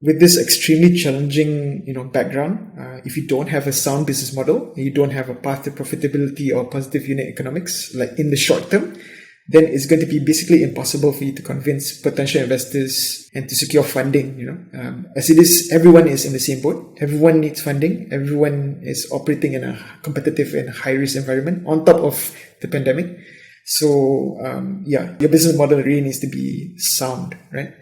with this extremely challenging, background, if you don't have a sound business model, you don't have a path to profitability or positive unit economics, like in the short term, then it's going to be basically impossible for you to convince potential investors and to secure funding. As it is, everyone is in the same boat. Everyone needs funding. Everyone is operating in a competitive and high risk environment on top of the pandemic. So, your business model really needs to be sound, right?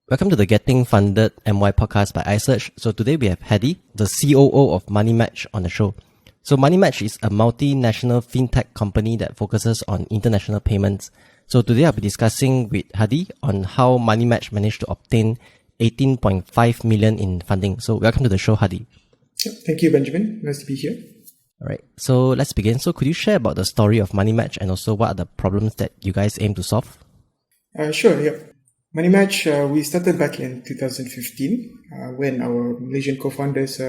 Welcome to the Getting Funded MY podcast by iSearch. So today we have Haddy, the COO of MoneyMatch, on the show. So MoneyMatch is a multinational fintech company that focuses on international payments. So today I'll be discussing with Haddy on how MoneyMatch managed to obtain 18.5 million in funding. So welcome to the show, Haddy. Thank you, Benjamin. Nice to be here. All right. So let's begin. So could you share about the story of MoneyMatch and also what are the problems that you guys aim to solve? Sure, yeah. MoneyMatch, we started back in 2015 when our Malaysian co-founders,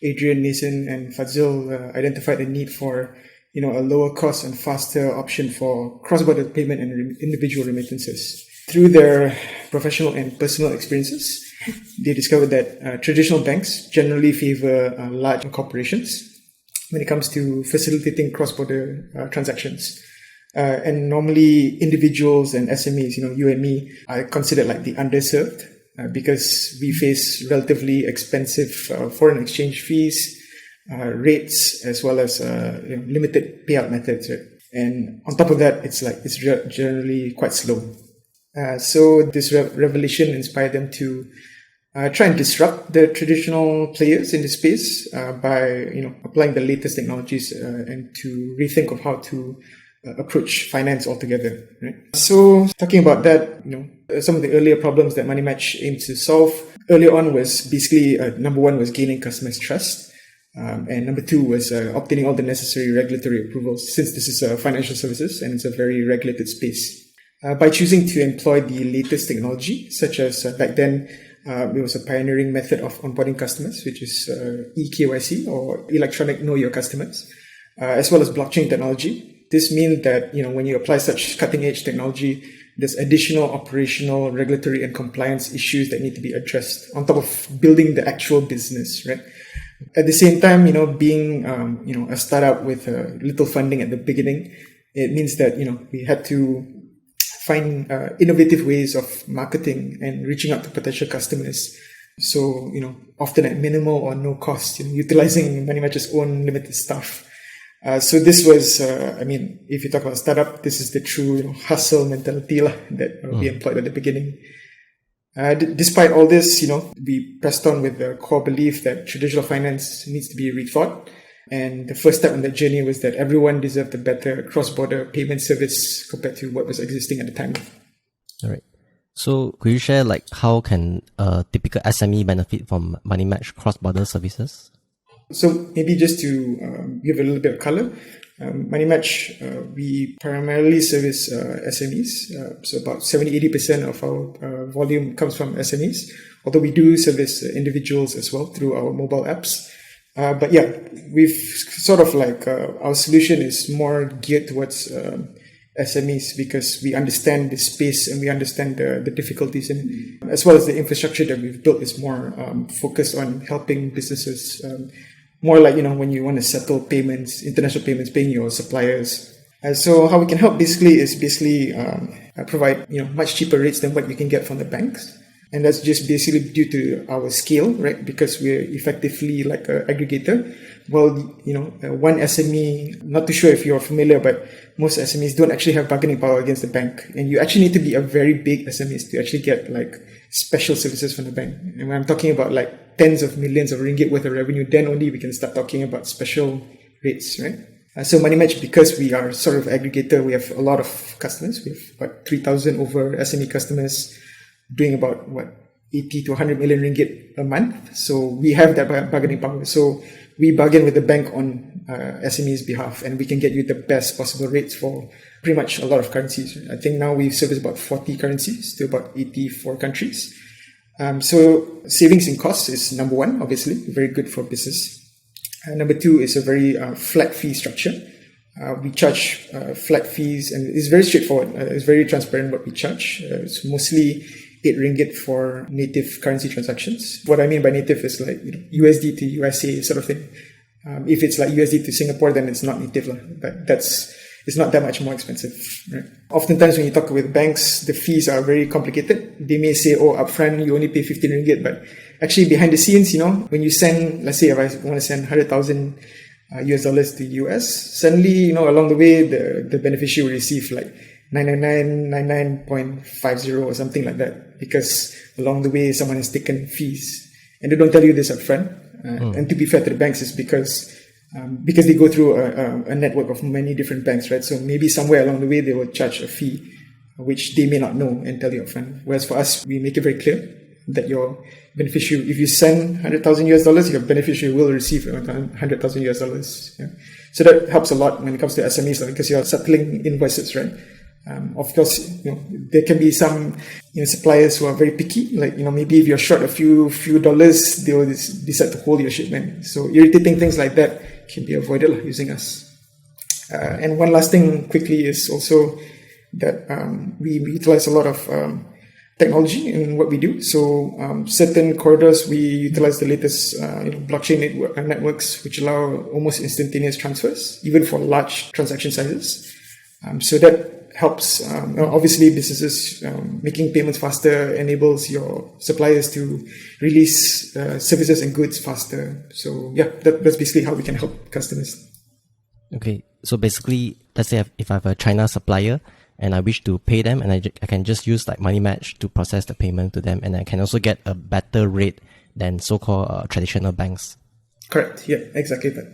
Adrian, Nathan and Fazil, identified the need for a lower cost and faster option for cross-border payment and individual remittances. Through their professional and personal experiences, they discovered that traditional banks generally favor large corporations when it comes to facilitating cross-border transactions. And normally individuals and SMEs, you and me, are considered like the underserved because we face relatively expensive foreign exchange fees, rates, as well as limited payout methods. Right? And on top of that, it's generally quite slow. So this revelation inspired them to try and disrupt the traditional players in the space by applying the latest technologies and to rethink of how to approach finance altogether, right? So talking about that, some of the earlier problems that MoneyMatch aimed to solve earlier on was basically number one was gaining customers' trust, and number two was obtaining all the necessary regulatory approvals, since this is financial services and it's a very regulated space. By choosing to employ the latest technology, such as back then it was a pioneering method of onboarding customers, which is eKYC or electronic know your customers, as well as blockchain technology. This means that, when you apply such cutting-edge technology, there's additional operational, regulatory, and compliance issues that need to be addressed on top of building the actual business, right? At the same time, being, a startup with little funding at the beginning, it means that, we had to find innovative ways of marketing and reaching out to potential customers. So, often at minimal or no cost, utilizing MoneyMatch's own limited staff. So this was, if you talk about startup, this is the true hustle mentality that we employed at the beginning. Despite all this, we pressed on with the core belief that traditional finance needs to be rethought. And the first step on that journey was that everyone deserved a better cross-border payment service compared to what was existing at the time. All right. So could you share how can a typical SME benefit from MoneyMatch cross-border services? So maybe just to give a little bit of color, MoneyMatch, we primarily service SMEs. So about 70-80% of our volume comes from SMEs, although we do service individuals as well through our mobile apps. But yeah, we've sort of our solution is more geared towards SMEs because we understand the space and we understand the difficulties, and as well as the infrastructure that we've built is more focused on helping businesses. More when you want to settle payments, international payments, paying your suppliers. So how we can help is provide much cheaper rates than what you can get from the banks. And that's just basically due to our scale, right? Because we're effectively like an aggregator. Well, one SME, not too sure if you're familiar, but most SMEs don't actually have bargaining power against the bank. And you actually need to be a very big SME to actually get special services from the bank. And when I'm talking about tens of millions of ringgit worth of revenue, then only we can start talking about special rates, right? So MoneyMatch, because we are sort of aggregator, we have a lot of customers. We have about 3,000 over SME customers doing about 80 to 100 million ringgit a month. So we have that bargaining power. So we bargain with the bank on SME's behalf, and we can get you the best possible rates for pretty much a lot of currencies. I think now we service about 40 currencies to about 84 countries. So savings in costs is number one, obviously, very good for business. Number two is a very flat fee structure. We charge flat fees, and it's very straightforward. It's very transparent what we charge. It's mostly ringgit for native currency transactions. What I mean by native is like USD to USA sort of thing. If it's like USD to Singapore, then it's not native, but it's not that much more expensive. Right? Oftentimes when you talk with banks, the fees are very complicated. They may say, oh, upfront you only pay 15 ringgit, but actually behind the scenes, when you send, let's say if I want to send 100,000 US dollars to US, suddenly, along the way, the beneficiary will receive like 999.50 or something like that, because along the way, someone has taken fees. And they don't tell you this upfront. And to be fair to the banks, is because they go through a network of many different banks, right? So maybe somewhere along the way, they will charge a fee, which they may not know and tell you upfront. Whereas for us, we make it very clear that your beneficiary, if you send 100,000 US dollars, your beneficiary will receive 100,000 US dollars. Yeah. So that helps a lot when it comes to SMEs, because you're settling invoices, right? Of course, there can be some suppliers who are very picky. Like maybe if you're short a few dollars, they will decide to hold your shipment. So irritating things like that can be avoided using us. And one last thing quickly is also that we utilize a lot of technology in what we do. So certain corridors, we utilize the latest blockchain networks, which allow almost instantaneous transfers, even for large transaction sizes. So that helps, obviously, businesses making payments faster enables your suppliers to release services and goods faster. So yeah, that's basically how we can help customers. Okay, so basically, let's say if I have a China supplier and I wish to pay them, and I can just use like MoneyMatch to process the payment to them, and I can also get a better rate than so-called traditional banks. Correct. Yeah, exactly that.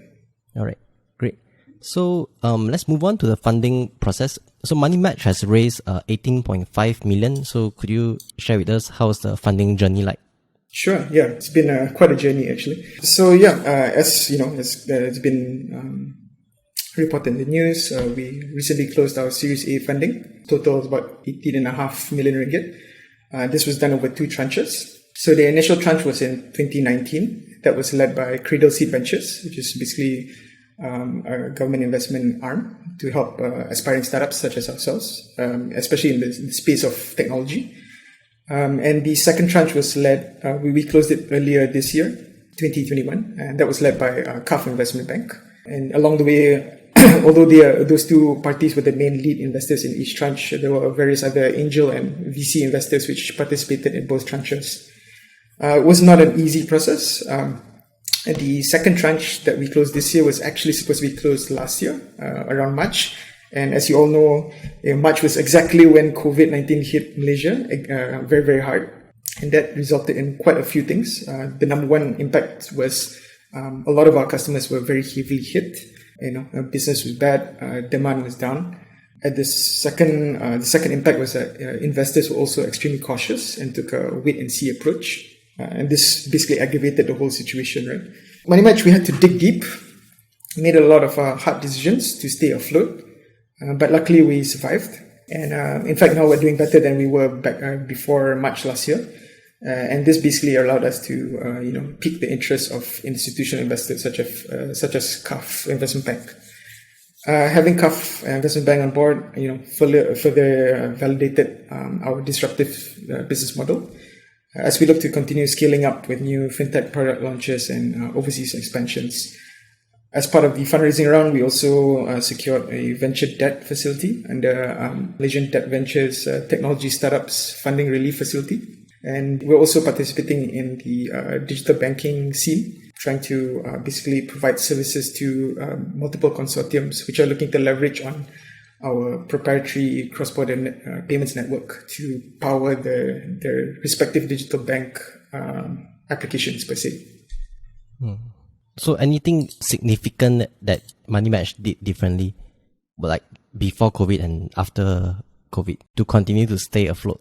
All right, great. So let's move on to the funding process. So MoneyMatch has raised 18.5 million. So could you share with us how's the funding journey like? Sure. Yeah, it's been quite a journey actually. So yeah, as you know, it's been reported in the news. We recently closed our Series A funding. Total is about 18.5 million ringgit. This was done over 2 tranches. So the initial tranche was in 2019. That was led by Cradle Seed Ventures, which is basically a government investment arm to help aspiring startups such as ourselves, especially in the space of technology. And the second tranche was led, we closed it earlier this year, 2021, and that was led by CAF Investment Bank. And along the way, although those two parties were the main lead investors in each tranche, there were various other angel and VC investors which participated in both tranches. It was not an easy process. The second tranche that we closed this year was actually supposed to be closed last year, around March. And as you all know, March was exactly when COVID-19 hit Malaysia very, very hard. And that resulted in quite a few things. The number one impact was a lot of our customers were very heavily hit. Business was bad, demand was down. The second impact was that investors were also extremely cautious and took a wait-and-see approach. And this basically aggravated the whole situation, right? MoneyMatch, we had to dig deep, made a lot of hard decisions to stay afloat, but luckily we survived. And in fact, now we're doing better than we were back before March last year. And this basically allowed us to, pique the interest of institutional investors such as CAF Investment Bank. Having CAF Investment Bank on board, further validated our disruptive business model. As we look to continue scaling up with new fintech product launches and overseas expansions. As part of the fundraising round, we also secured a venture debt facility under Malaysian Debt Ventures Technology Startups Funding Relief Facility. And we're also participating in the digital banking scene, trying to basically provide services to multiple consortiums which are looking to leverage on our proprietary cross-border payments network to power the respective digital bank applications per se. So anything significant that MoneyMatch did differently, like before COVID and after COVID, to continue to stay afloat?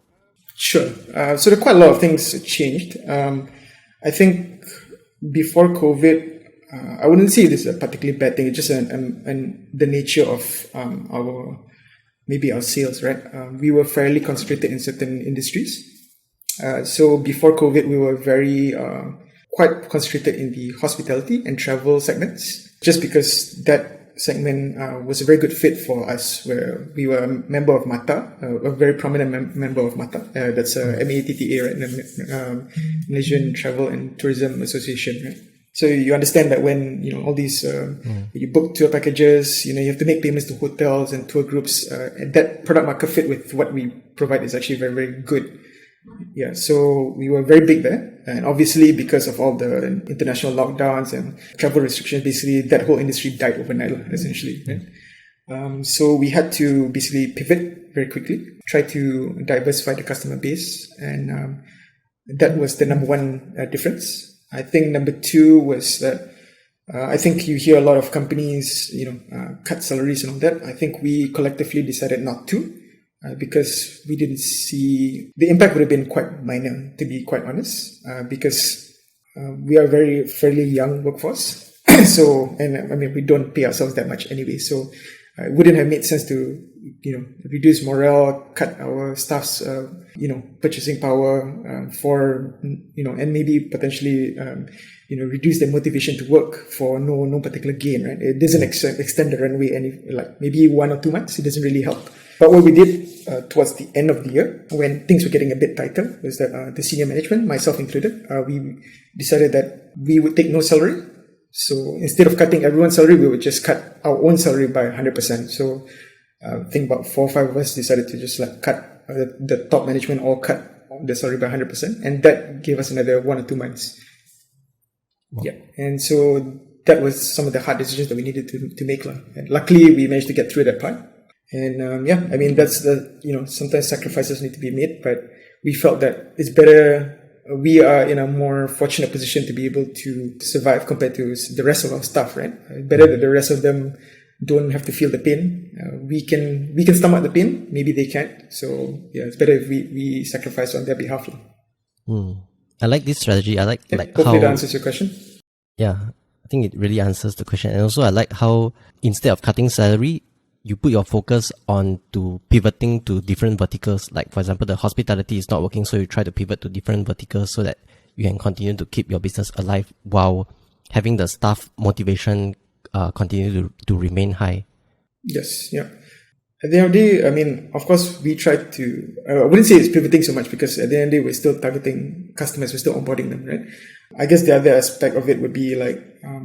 Sure. So there are quite a lot of things changed. I think before COVID, I wouldn't say this is a particularly bad thing. It's just the nature of our sales, right? We were fairly concentrated in certain industries. So before COVID, we were very quite concentrated in the hospitality and travel segments, just because that segment was a very good fit for us, where we were a member of MATA, a very prominent member of MATA. That's MATTA, right? The Malaysian Travel and Tourism Association, right? So you understand that when, all these, you book tour packages, you have to make payments to hotels and tour groups, and that product market fit with what we provide is actually very, very good. Yeah, so we were very big there. And obviously, because of all the international lockdowns and travel restrictions, basically that whole industry died overnight, essentially. Right? So we had to basically pivot very quickly, try to diversify the customer base. And that was the number one difference. I think number two was that I think you hear a lot of companies, cut salaries and all that. I think we collectively decided not to, because we didn't see the impact would have been quite minor, to be quite honest, because we are a fairly young workforce. We don't pay ourselves that much anyway. So it wouldn't have made sense to, reduce morale, cut our staff's, purchasing power, and maybe potentially, reduce their motivation to work for no particular gain, right? It doesn't extend the runway maybe 1 or 2 months. It doesn't really help. But what we did towards the end of the year, when things were getting a bit tighter, was that the senior management, myself included, we decided that we would take no salary. So instead of cutting everyone's salary, we would just cut our own salary by 100%. So I think about 4 or 5 of us decided to just cut the top management all cut the salary by 100%. And that gave us another 1 or 2 months. Wow. Yeah. And so that was some of the hard decisions that we needed to make. And luckily, we managed to get through that part. And that's sometimes sacrifices need to be made, but we felt that it's better. We are in a more fortunate position to be able to survive compared to the rest of our staff, right? Better that the rest of them don't have to feel the pain. We can stomach the pain. Maybe they can't. So it's better if we sacrifice on their behalf. I like this strategy. I like hopefully how that answers your question. Yeah, I think it really answers the question. And also I like how instead of cutting salary, you put your focus on to pivoting to different verticals. Like, for example, the hospitality is not working, so you try to pivot to different verticals so that you can continue to keep your business alive while having the staff motivation continue to remain high. Yes, yeah. At the end of the day, of course, we tried to, I wouldn't say it's pivoting so much, because at the end of the day, we're still targeting customers, we're still onboarding them, right? I guess the other aspect of it would be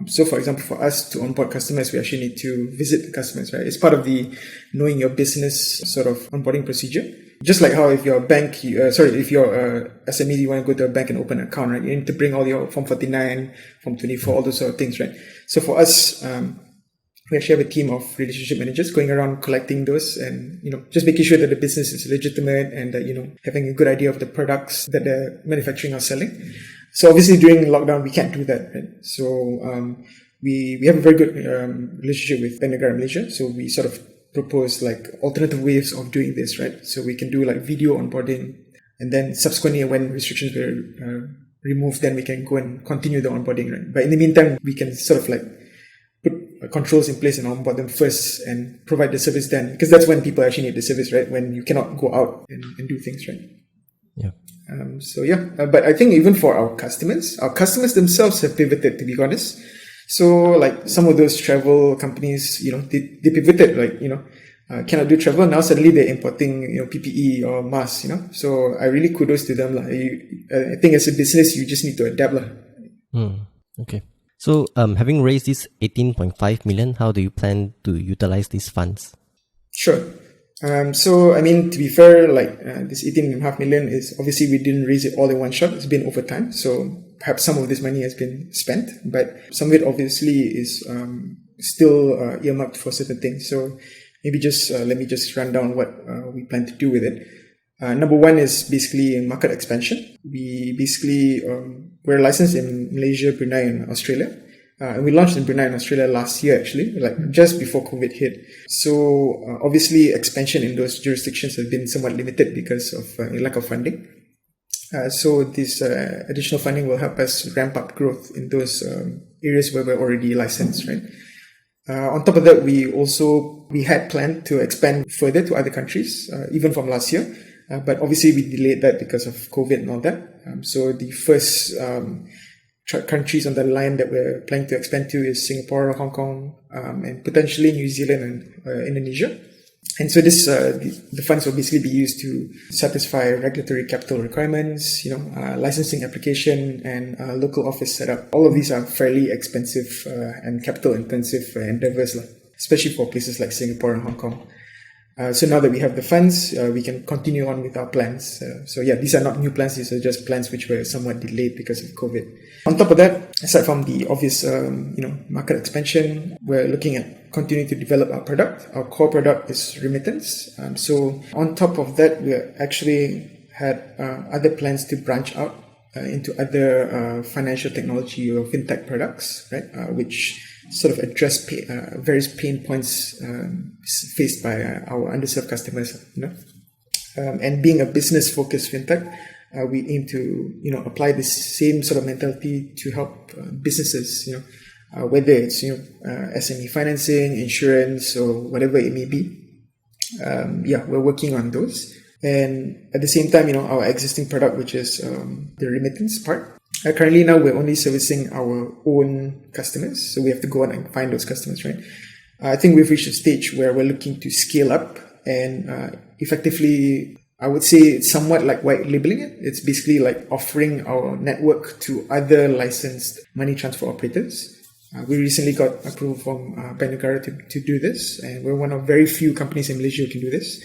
so for example, for us to onboard customers, we actually need to visit the customers, right? It's part of the knowing your business sort of onboarding procedure. Just like how if you're a bank, if you're a SME, you want to go to a bank and open an account, right? You need to bring all your Form 49, Form 24, all those sort of things, right? So for us, we actually have a team of relationship managers going around collecting those and, just making sure that the business is legitimate and that, having a good idea of the products that they're manufacturing or selling. So obviously during lockdown, we can't do that, right? So we have a very good relationship with Bank Negara Malaysia. So we sort of propose alternative ways of doing this, right? So we can do video onboarding, and then subsequently when restrictions were removed, then we can go and continue the onboarding, right? But in the meantime, we can sort of put controls in place and onboard them first and provide the service then, because that's when people actually need the service, right? When you cannot go out and do things, right? Yeah. But I think even for our customers themselves have pivoted, to be honest. So some of those travel companies, they pivoted, cannot do travel. Now suddenly they're importing, PPE or masks, So I really kudos to them. I think as a business, you just need to adapt. Okay. So having raised this 18.5 million, how do you plan to utilize these funds? Sure. To be fair, this 18.5 million is obviously we didn't raise it all in one shot. It's been over time. So perhaps some of this money has been spent, but some of it obviously is still earmarked for certain things. So maybe let me just run down what we plan to do with it. Number one is basically market expansion. We're licensed in Malaysia, Brunei, and Australia. And we launched in Brunei and Australia last year, actually, just before COVID hit. So obviously expansion in those jurisdictions has been somewhat limited because of lack of funding. So this additional funding will help us ramp up growth in those areas where we're already licensed, right? On top of that, we had planned to expand further to other countries, even from last year. But obviously we delayed that because of COVID and all that. So the first countries on the line that we're planning to expand to is Singapore, Hong Kong, and potentially New Zealand and Indonesia. And so the funds will basically be used to satisfy regulatory capital requirements, licensing application and local office setup. All of these are fairly expensive and capital intensive endeavors, especially for places like Singapore and Hong Kong. So now that we have the funds, we can continue on with our plans. These are not new plans. These are just plans which were somewhat delayed because of COVID. On top of that, aside from the obvious, market expansion, we're looking at continuing to develop our product. Our core product is remittance. So on top of that, we actually had other plans to branch out into other financial technology or fintech products, right? Which sort of address various pain points faced by our underserved customers. And being a business-focused fintech, we aim to apply the same sort of mentality to help businesses. Whether it's SME financing, insurance, or whatever it may be. We're working on those. And at the same time, our existing product, which is the remittance part. Currently now we're only servicing our own customers, so we have to go out and find those customers, right? I think we've reached a stage where we're looking to scale up and effectively, I would say it's somewhat like white labeling it. It's basically like offering our network to other licensed money transfer operators. We recently got approval from Bank Negara to do this, and we're one of very few companies in Malaysia who can do this.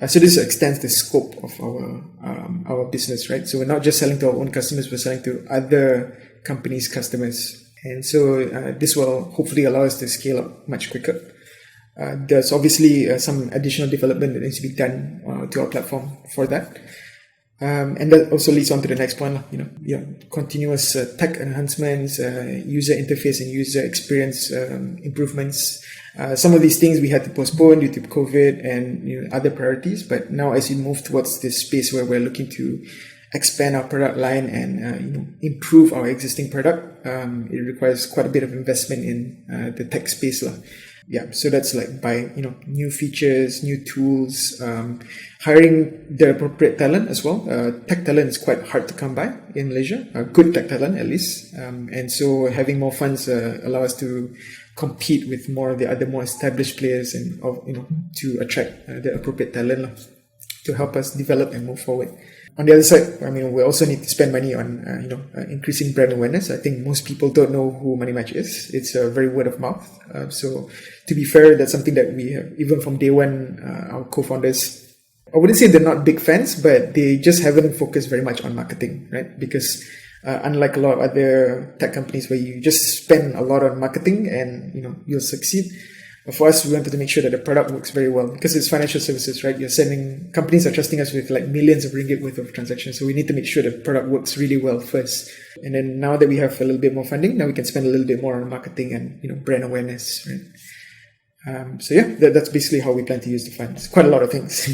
So this extends the scope of our business, right? So we're not just selling to our own customers, we're selling to other companies' customers. And so this will hopefully allow us to scale up much quicker. There's obviously some additional development that needs to be done to our platform for that. And that also leads on to the next point, continuous tech enhancements, user interface and user experience improvements. Some of these things we had to postpone due to COVID and other priorities, but now as we move towards this space where we're looking to expand our product line and improve our existing product, it requires quite a bit of investment in the tech space. So that's like by new features, new tools, hiring the appropriate talent as well. Tech talent is quite hard to come by in Malaysia, good tech talent at least, and so having more funds allow us to compete with more of the other more established players and to attract the appropriate talent to help us develop and move forward. On the other side, we also need to spend money on increasing brand awareness. I think most people don't know who MoneyMatch is. It's very word of mouth. So to be fair, that's something that we have, even from day one, our co-founders, I wouldn't say they're not big fans, but they just haven't focused very much on marketing, right? Because unlike a lot of other tech companies where you just spend a lot on marketing and you'll succeed, for us, we wanted to make sure that the product works very well because it's financial services, right? Companies are trusting us with like millions of ringgit worth of transactions. So we need to make sure the product works really well first. And then now that we have a little bit more funding, now we can spend a little bit more on marketing and brand awareness, right? That's basically how we plan to use the funds. Quite a lot of things.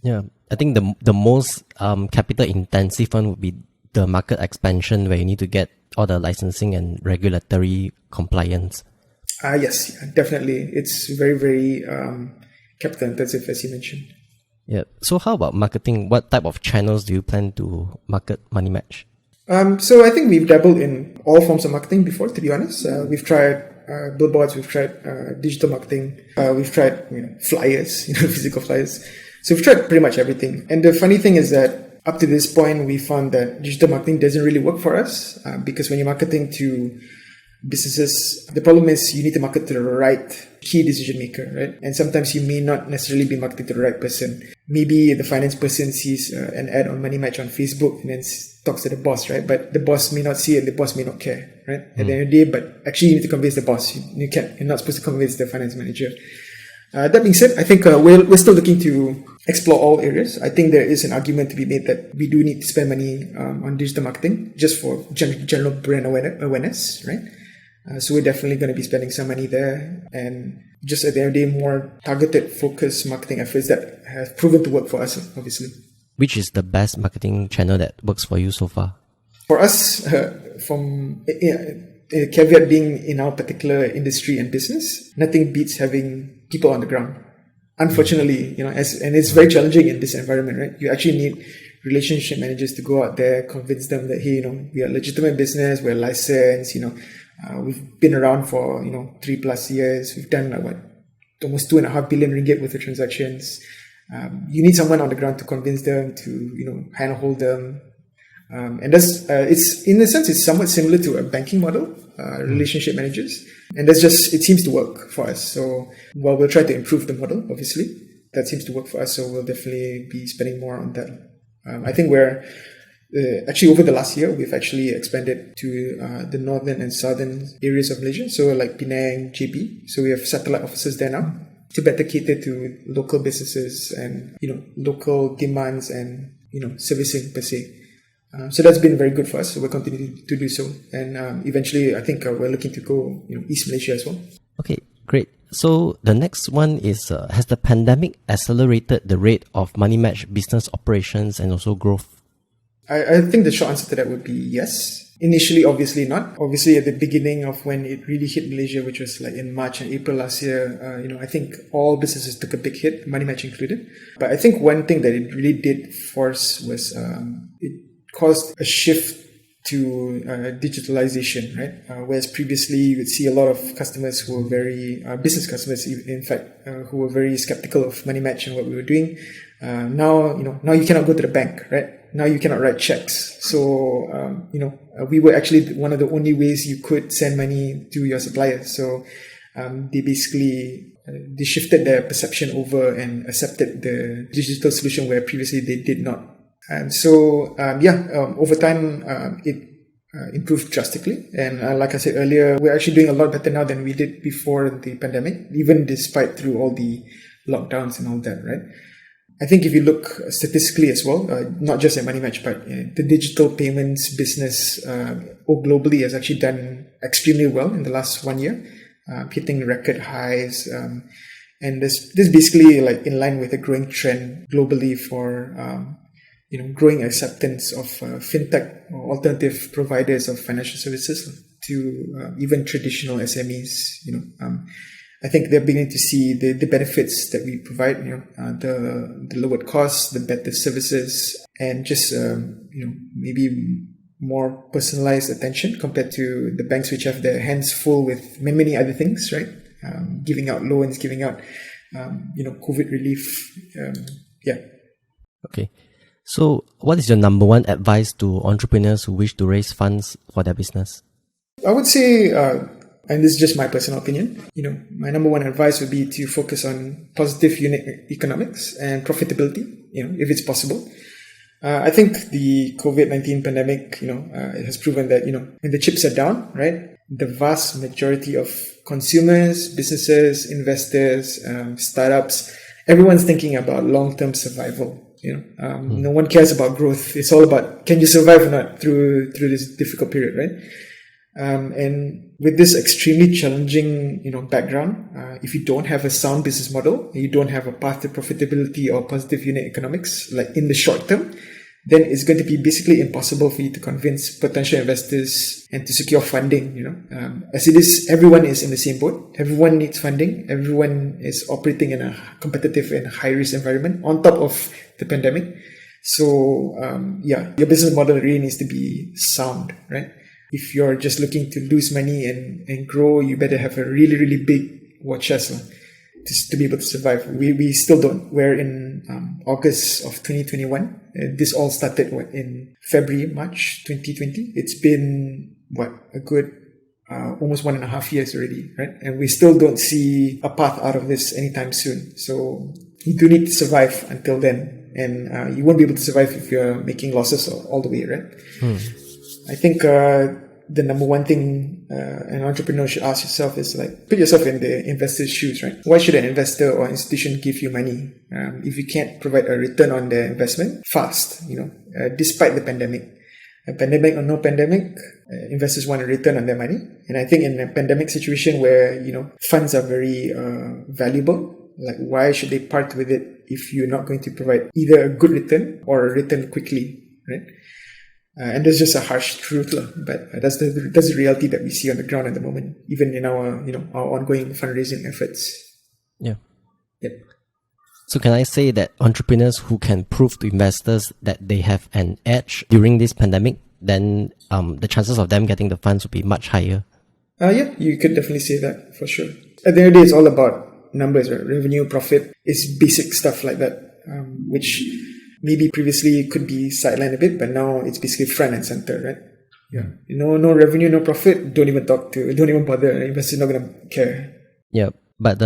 Yeah, I think the most capital intensive one would be the market expansion where you need to get all the licensing and regulatory compliance. Yes, definitely. It's very, very capital intensive, as you mentioned. Yeah. So how about marketing? What type of channels do you plan to market MoneyMatch? So I think we've dabbled in all forms of marketing before, to be honest. We've tried billboards, we've tried digital marketing, we've tried flyers, physical flyers. So we've tried pretty much everything. And the funny thing is that up to this point, we found that digital marketing doesn't really work for us because when you're marketing to businesses, the problem is you need to market to the right key decision maker, right? And sometimes you may not necessarily be marketing to the right person. Maybe the finance person sees an ad on MoneyMatch on Facebook and then talks to the boss, right? But the boss may not see it, the boss may not care, right? At the end of the day, but actually you need to convince the boss. You're not supposed to convince the finance manager. That being said, I think we're still looking to explore all areas. I think there is an argument to be made that we do need to spend money on digital marketing just for general brand awareness, right? So we're definitely going to be spending some money there, and just at the end of the day, more targeted, focused marketing efforts that have proven to work for us, obviously. Which is the best marketing channel that works for you so far? For us, from a caveat being in our particular industry and business, nothing beats having people on the ground. Unfortunately, and it's very challenging in this environment, right? You actually need relationship managers to go out there, convince them that, hey, we are a legitimate business, we're licensed, we've been around for, 3+ years. We've done almost 2.5 billion ringgit worth of transactions. You need someone on the ground to convince them, to, handhold them. And that's, it's, in a sense, it's somewhat similar to a banking model, relationship managers. And it seems to work for us. So while we'll try to improve the model, obviously, that seems to work for us. So we'll definitely be spending more on that. I think we're, actually over the last year, we've actually expanded to the northern and southern areas of Malaysia. So like Penang, JB. So we have satellite offices there now to better cater to local businesses and, local demands and, servicing per se. So that's been very good for us. So we're continuing to do so. And eventually, I think we're looking to go, East Malaysia as well. Okay, great. So the next one is, has the pandemic accelerated the rate of MoneyMatch business operations and also growth? I think the short answer to that would be yes. Initially, obviously not. Obviously, at the beginning of when it really hit Malaysia, which was like in March and April last year, I think all businesses took a big hit, MoneyMatch included. But I think one thing that it really did force was it caused a shift to digitalization, right? Whereas previously you would see a lot of customers who were very, business customers, in fact, who were very skeptical of MoneyMatch and what we were doing. Now you cannot go to the bank, right? Now you cannot write checks. So, we were actually one of the only ways you could send money to your suppliers. So, they basically, they shifted their perception over and accepted the digital solution where previously they did not. And so, over time, it improved drastically. And like I said earlier, we're actually doing a lot better now than we did before the pandemic, even despite through all the lockdowns and all that, right? I think if you look statistically as well, not just at MoneyMatch, but the digital payments business globally has actually done extremely well in the last 1 year, hitting record highs. And this basically like in line with a growing trend globally for growing acceptance of fintech or alternative providers of financial services to even traditional SMEs. I think they're beginning to see the benefits that we provide. The lowered costs, the better services, and just maybe more personalized attention compared to the banks, which have their hands full with many other things, right? Giving out loans, giving out COVID relief. Okay. So, what is your number one advice to entrepreneurs who wish to raise funds for their business? I would say, and this is just my personal opinion, my number one advice would be to focus on positive unit economics and profitability, if it's possible. I think the COVID-19 pandemic, it has proven that, when the chips are down, right, the vast majority of consumers, businesses, investors, startups, everyone's thinking about long-term survival. No one cares about growth. It's all about, can you survive or not through this difficult period, right? And with this extremely challenging, background, if you don't have a sound business model, you don't have a path to profitability or positive unit economics, like in the short term, then it's going to be basically impossible for you to convince potential investors and to secure funding, as it is, everyone is in the same boat. Everyone needs funding. Everyone is operating in a competitive and high risk environment on top of the pandemic. So, your business model really needs to be sound, right? If you're just looking to lose money and grow, you better have a really, really big war chest to be able to survive. We still don't. We're in August of 2021. This all started in February, March 2020. It's been a good almost 1.5 years already, right? And we still don't see a path out of this anytime soon. So you do need to survive until then, and you won't be able to survive if you're making losses all the way, right? I think the number one thing an entrepreneur should ask yourself is put yourself in the investor's shoes, right? Why should an investor or institution give you money if you can't provide a return on their investment fast, despite the pandemic? A pandemic or no pandemic, investors want a return on their money. And I think in a pandemic situation where, funds are very valuable, why should they part with it if you're not going to provide either a good return or a return quickly, right? And that's just a harsh truth, but that's the reality that we see on the ground at the moment, even in our our ongoing fundraising efforts. Yeah. Yep. So can I say that entrepreneurs who can prove to investors that they have an edge during this pandemic, then the chances of them getting the funds would be much higher? Yeah, you could definitely say that for sure. At the end of the day, it's all about numbers, right? Revenue, profit is basic stuff like that, which maybe previously could be sidelined a bit, but now it's basically front and center, right? Yeah. No revenue, no profit, don't even bother. Investors are not going to care. Yeah, but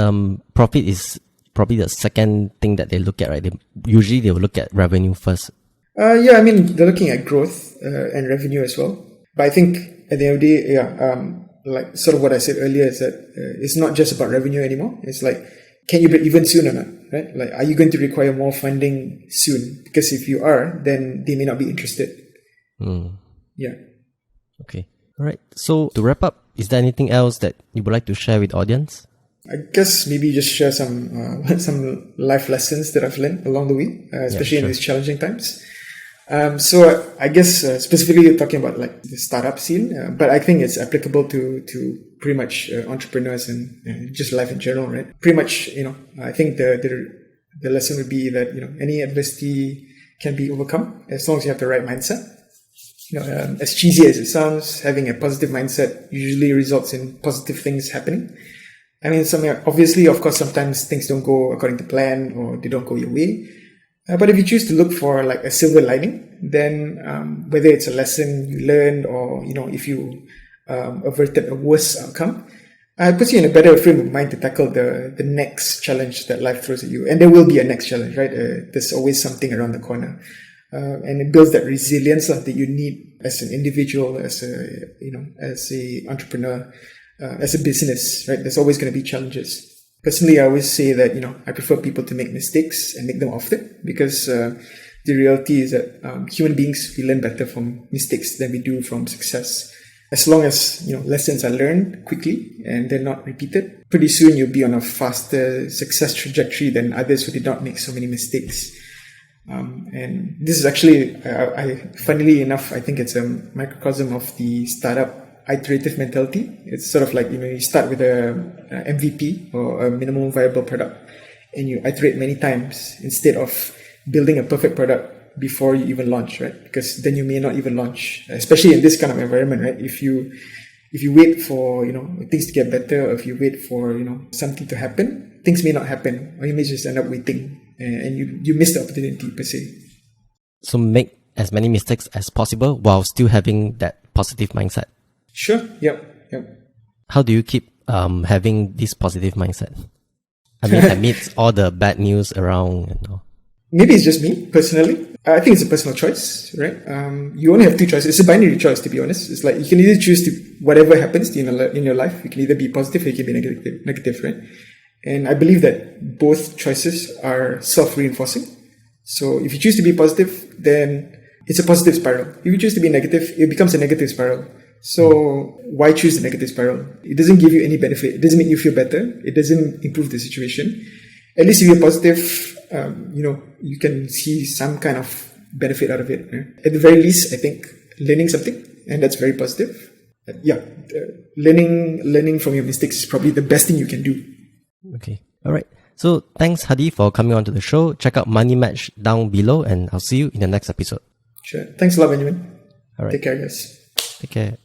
profit is probably the second thing that they look at, right? They will look at revenue first. Yeah, I mean, they're looking at growth and revenue as well. But I think at the end of the day, like sort of what I said earlier is that it's not just about revenue anymore. It's like, can you break even soon or not, right? Like, are you going to require more funding soon? Because if you are, then they may not be interested. Yeah. Okay. All right. So to wrap up, is there anything else that you would like to share with the audience? I guess maybe just share some life lessons that I've learned along the way, especially in these challenging times. So I guess specifically you're talking about like the startup scene, but I think it's applicable to pretty much entrepreneurs and just life in general, right? Pretty much, I think the lesson would be that any adversity can be overcome as long as you have the right mindset. As cheesy as it sounds, having a positive mindset usually results in positive things happening. I mean, obviously, of course, sometimes things don't go according to plan or they don't go your way. But if you choose to look for like a silver lining, then whether it's a lesson you learned or, if you averted a worse outcome, it puts you in a better frame of mind to tackle the next challenge that life throws at you. And there will be a next challenge, right? There's always something around the corner. And it builds that resilience that you need as an individual, as a entrepreneur, as a business, right? There's always going to be challenges. Personally, I always say that, I prefer people to make mistakes and make them often because the reality is that human beings, we learn better from mistakes than we do from success. As long as, lessons are learned quickly and they're not repeated, pretty soon you'll be on a faster success trajectory than others who did not make so many mistakes. And this is actually, funnily enough, I think it's a microcosm of the startup iterative mentality. It's sort of like, you start with a MVP or a minimum viable product and you iterate many times instead of building a perfect product before you even launch, right? Because then you may not even launch, especially in this kind of environment, right? If you wait for, things to get better, or if you wait for, something to happen, things may not happen, or you may just end up waiting and you miss the opportunity per se. So make as many mistakes as possible while still having that positive mindset. Sure. Yep. How do you keep having this positive mindset? I mean, amidst all the bad news around. Maybe it's just me personally. I think it's a personal choice, right? You only have two choices. It's a binary choice, to be honest. It's like you can either choose to whatever happens in your life. You can either be positive or you can be negative, right? And I believe that both choices are self-reinforcing. So if you choose to be positive, then it's a positive spiral. If you choose to be negative, it becomes a negative spiral. So why choose the negative spiral? It doesn't give you any benefit. It doesn't make you feel better. It doesn't improve the situation. At least if you're positive, you can see some kind of benefit out of it. Right? At the very least, I think learning something, and that's very positive. Learning from your mistakes is probably the best thing you can do. Okay. All right. So thanks, Haddy, for coming on to the show. Check out MoneyMatch down below, and I'll see you in the next episode. Sure. Thanks a lot, Benjamin. All right. Take care, guys. Take care.